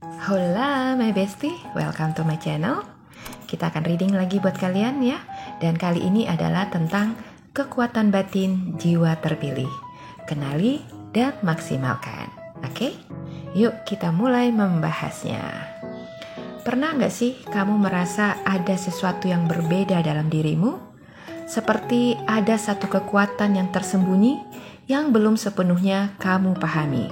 Hola my bestie, welcome to my channel. Kita akan reading lagi buat kalian ya. Dan kali ini adalah tentang kekuatan batin jiwa terpilih. Kenali dan maksimalkan. Oke? Yuk kita mulai membahasnya. Pernah gak sih kamu merasa ada sesuatu yang berbeda dalam dirimu? Seperti ada satu kekuatan yang tersembunyi yang belum sepenuhnya kamu pahami.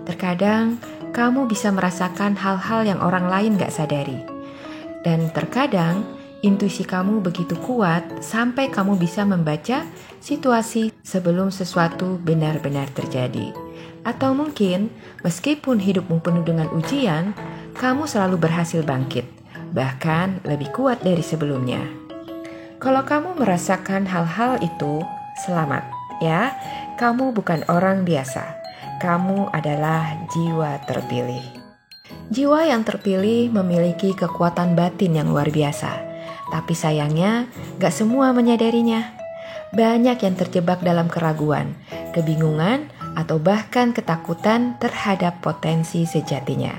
Terkadang kamu bisa merasakan hal-hal yang orang lain gak sadari. Dan terkadang intuisi kamu begitu kuat sampai kamu bisa membaca situasi sebelum sesuatu benar-benar terjadi. Atau mungkin meskipun hidupmu penuh dengan ujian, kamu selalu berhasil bangkit, bahkan lebih kuat dari sebelumnya. Kalau kamu merasakan hal-hal itu, selamat ya, kamu bukan orang biasa. Kamu adalah jiwa terpilih. Jiwa yang terpilih memiliki kekuatan batin yang luar biasa. Tapi sayangnya, gak semua menyadarinya. Banyak yang terjebak dalam keraguan, kebingungan, atau bahkan ketakutan terhadap potensi sejatinya.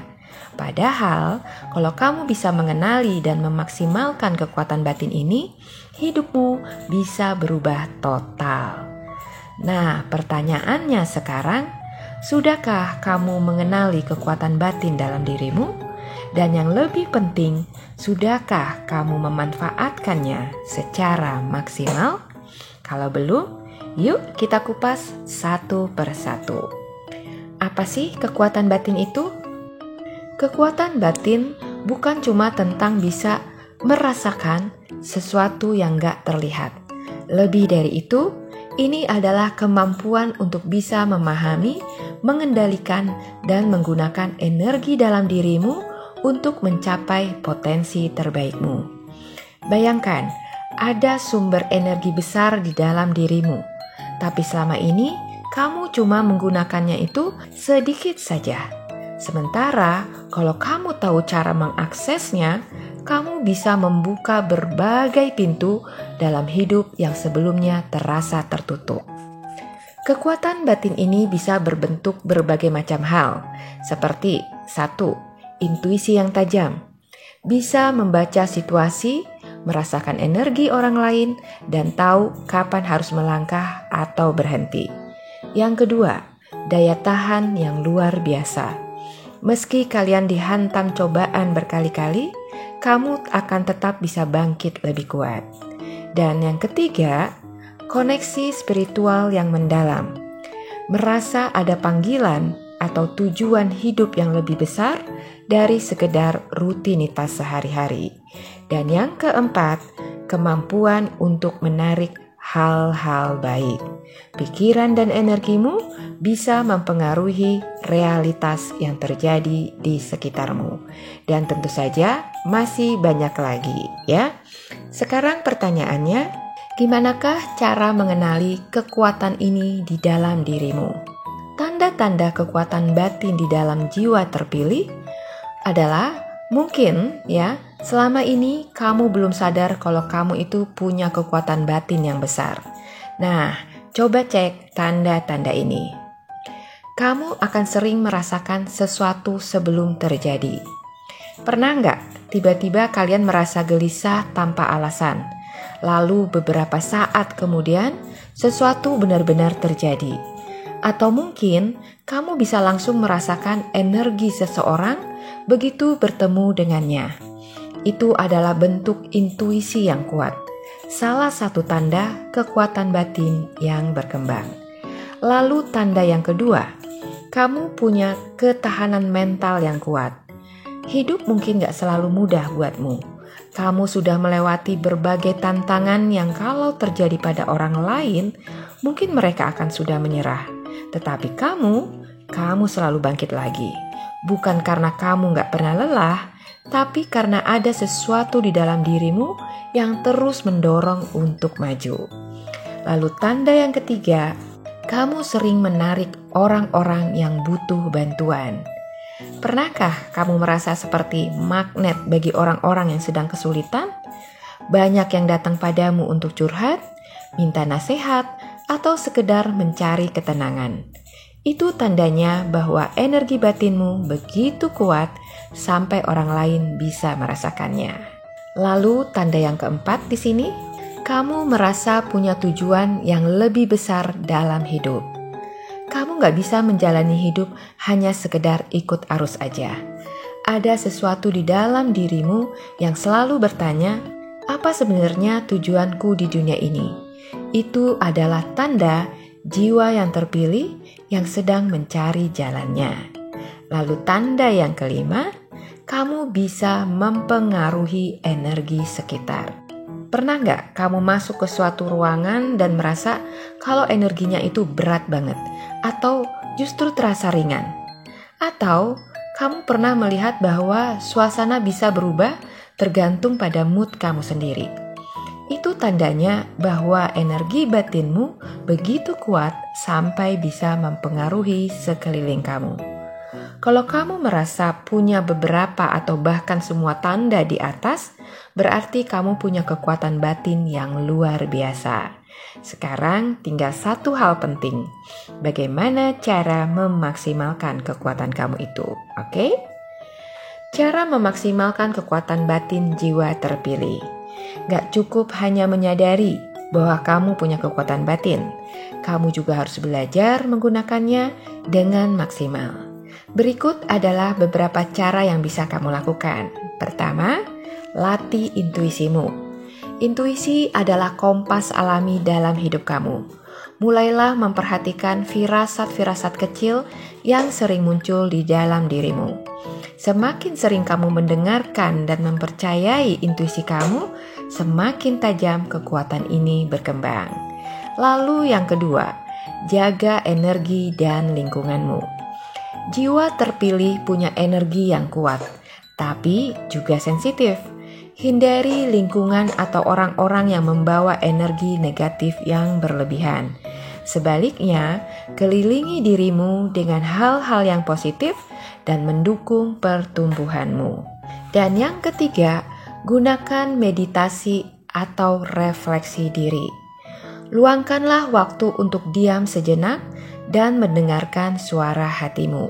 Padahal, kalau kamu bisa mengenali dan memaksimalkan kekuatan batin ini, hidupmu bisa berubah total. Nah, pertanyaannya sekarang, sudahkah kamu mengenali kekuatan batin dalam dirimu? Dan yang lebih penting, sudahkah kamu memanfaatkannya secara maksimal? Kalau belum, yuk kita kupas satu persatu. Apa sih kekuatan batin itu? Kekuatan batin bukan cuma tentang bisa merasakan sesuatu yang gak terlihat. Lebih dari itu, ini adalah kemampuan untuk bisa memahami, mengendalikan, dan menggunakan energi dalam dirimu untuk mencapai potensi terbaikmu. Bayangkan, ada sumber energi besar di dalam dirimu, tapi selama ini kamu cuma menggunakannya itu sedikit saja. Sementara kalau kamu tahu cara mengaksesnya, kamu bisa membuka berbagai pintu dalam hidup yang sebelumnya terasa tertutup. Kekuatan batin ini bisa berbentuk berbagai macam hal, seperti 1. Intuisi yang tajam. Bisa membaca situasi, merasakan energi orang lain, dan tahu kapan harus melangkah atau berhenti. Yang kedua, daya tahan yang luar biasa. Meski kalian dihantam cobaan berkali-kali, kamu akan tetap bisa bangkit lebih kuat. Dan yang ketiga, koneksi spiritual yang mendalam. Merasa ada panggilan atau tujuan hidup yang lebih besar dari sekedar rutinitas sehari-hari. Dan yang keempat, kemampuan untuk menarik hal-hal baik. Pikiran dan energimu bisa mempengaruhi realitas yang terjadi di sekitarmu. Dan tentu saja masih banyak lagi ya. Sekarang pertanyaannya, gimanakah cara mengenali kekuatan ini di dalam dirimu? Tanda-tanda kekuatan batin di dalam jiwa terpilih adalah mungkin ya, selama ini kamu belum sadar kalau kamu itu punya kekuatan batin yang besar. Nah, coba cek tanda-tanda ini. Kamu akan sering merasakan sesuatu sebelum terjadi. Pernah nggak tiba-tiba kalian merasa gelisah tanpa alasan? Lalu beberapa saat kemudian sesuatu benar-benar terjadi. Atau mungkin kamu bisa langsung merasakan energi seseorang begitu bertemu dengannya. Itu adalah bentuk intuisi yang kuat. Salah satu tanda kekuatan batin yang berkembang. Lalu tanda yang kedua, kamu punya ketahanan mental yang kuat. Hidup mungkin gak selalu mudah buatmu. Kamu sudah melewati berbagai tantangan yang kalau terjadi pada orang lain, mungkin mereka akan sudah menyerah. Tetapi kamu selalu bangkit lagi. Bukan karena kamu gak pernah lelah, tapi karena ada sesuatu di dalam dirimu yang terus mendorong untuk maju. Lalu tanda yang ketiga, kamu sering menarik orang-orang yang butuh bantuan. Pernahkah kamu merasa seperti magnet bagi orang-orang yang sedang kesulitan? Banyak yang datang padamu untuk curhat, minta nasihat, atau sekedar mencari ketenangan. Itu tandanya bahwa energi batinmu begitu kuat sampai orang lain bisa merasakannya. Lalu tanda yang keempat di sini, kamu merasa punya tujuan yang lebih besar dalam hidup. Kamu gak bisa menjalani hidup hanya sekedar ikut arus aja. Ada sesuatu di dalam dirimu yang selalu bertanya, apa sebenarnya tujuanku di dunia ini? Itu adalah tanda jiwa yang terpilih yang sedang mencari jalannya. Lalu tanda yang kelima, kamu bisa mempengaruhi energi sekitar. Pernah nggak kamu masuk ke suatu ruangan dan merasa kalau energinya itu berat banget atau justru terasa ringan? Atau kamu pernah melihat bahwa suasana bisa berubah tergantung pada mood kamu sendiri? Itu tandanya bahwa energi batinmu begitu kuat sampai bisa mempengaruhi sekeliling kamu. Kalau kamu merasa punya beberapa atau bahkan semua tanda di atas, berarti kamu punya kekuatan batin yang luar biasa. Sekarang tinggal satu hal penting, bagaimana cara memaksimalkan kekuatan kamu itu, oke? Cara memaksimalkan kekuatan batin jiwa terpilih. Gak cukup hanya menyadari bahwa kamu punya kekuatan batin. Kamu juga harus belajar menggunakannya dengan maksimal. Berikut adalah beberapa cara yang bisa kamu lakukan. Pertama, latih intuisimu. Intuisi adalah kompas alami dalam hidup kamu. Mulailah memperhatikan firasat-firasat kecil yang sering muncul di dalam dirimu. Semakin sering kamu mendengarkan dan mempercayai intuisi kamu, semakin tajam kekuatan ini berkembang. Lalu yang kedua, jaga energi dan lingkunganmu. Jiwa terpilih punya energi yang kuat, tapi juga sensitif. Hindari lingkungan atau orang-orang yang membawa energi negatif yang berlebihan. Sebaliknya, kelilingi dirimu dengan hal-hal yang positif dan mendukung pertumbuhanmu. Dan yang ketiga, gunakan meditasi atau refleksi diri. Luangkanlah waktu untuk diam sejenak dan mendengarkan suara hatimu.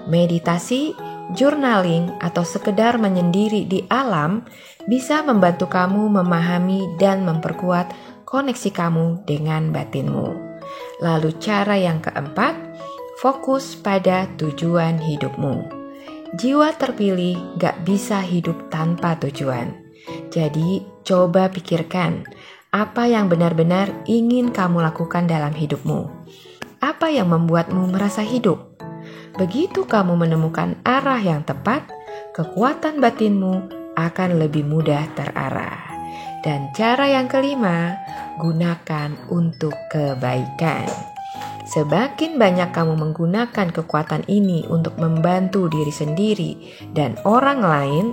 Meditasi, journaling, atau sekedar menyendiri di alam bisa membantu kamu memahami dan memperkuat koneksi kamu dengan batinmu. Lalu cara yang keempat, fokus pada tujuan hidupmu. Jiwa terpilih gak bisa hidup tanpa tujuan. Jadi coba pikirkan apa yang benar-benar ingin kamu lakukan dalam hidupmu. Apa yang membuatmu merasa hidup? Begitu kamu menemukan arah yang tepat, kekuatan batinmu akan lebih mudah terarah. Dan cara yang kelima, gunakan untuk kebaikan. Semakin banyak kamu menggunakan kekuatan ini untuk membantu diri sendiri dan orang lain,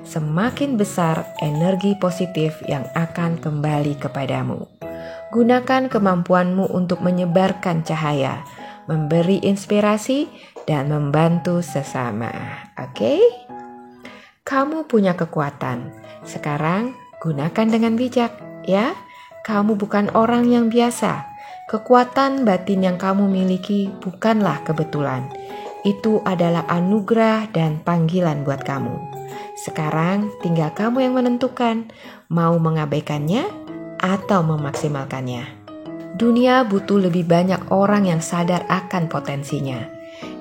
semakin besar energi positif yang akan kembali kepadamu. Gunakan kemampuanmu untuk menyebarkan cahaya, memberi inspirasi, dan membantu sesama. Oke? Kamu punya kekuatan. Sekarang gunakan dengan bijak, ya. Kamu bukan orang yang biasa. Kekuatan batin yang kamu miliki bukanlah kebetulan. Itu adalah anugerah dan panggilan buat kamu. Sekarang tinggal kamu yang menentukan mau mengabaikannya atau memaksimalkannya. Dunia butuh lebih banyak orang yang sadar akan potensinya,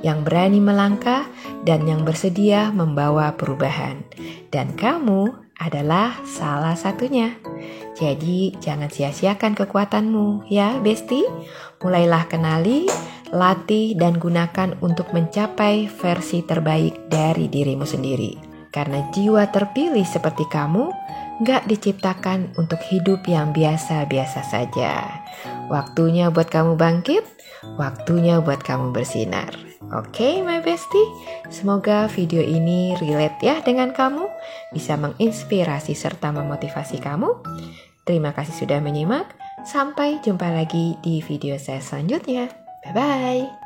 yang berani melangkah dan yang bersedia membawa perubahan. Dan kamu adalah salah satunya. Jadi jangan sia-siakan kekuatanmu ya Besti. Mulailah kenali, latih dan gunakan untuk mencapai versi terbaik dari dirimu sendiri. Karena jiwa terpilih seperti kamu gak diciptakan untuk hidup yang biasa-biasa saja. Waktunya buat kamu bangkit, waktunya buat kamu bersinar. Oke, my bestie, semoga video ini relate ya dengan kamu, bisa menginspirasi serta memotivasi kamu. Terima kasih sudah menyimak, sampai jumpa lagi di video saya selanjutnya. Bye-bye.